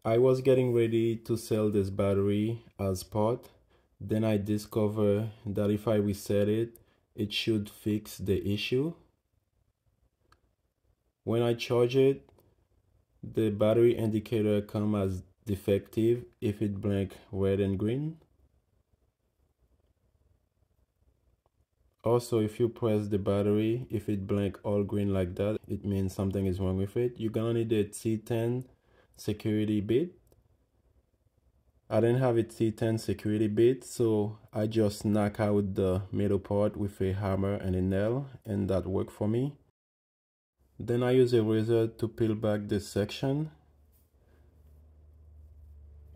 I was getting ready to sell this battery as part. Then I discovered that if I reset it, it should fix the issue. When I charge it, the battery indicator comes as defective if it blinks red and green. Also, if you press the battery, if it blinks all green like that, it means something is wrong with it. You're gonna need a T10 security bit. I didn't have a T10 security bit, so I just knock out the middle part with a hammer and a nail, and that worked for me. Then I use a razor to peel back this section.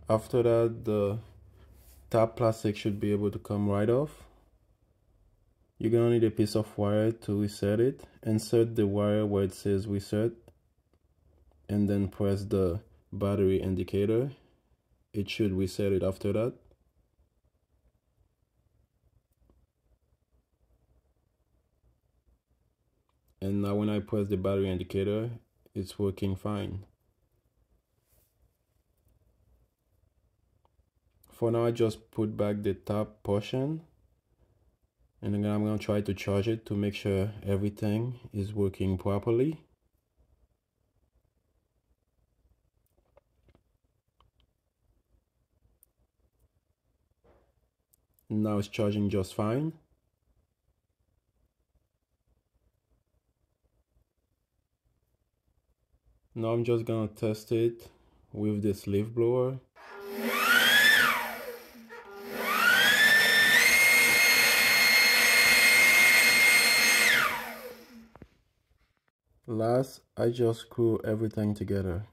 After that, the top plastic should be able to come right off. You're gonna need a piece of wire to reset it. Insert the wire where it says reset, and then press the battery indicator. It should reset it after that. And now when I press the battery indicator, it's working fine. For now, I just put back the top portion, and then I'm going to try to charge it to make sure everything is working properly. Now it's charging just fine. Now I'm just going to test it with this leaf blower. Last, I just screw everything together.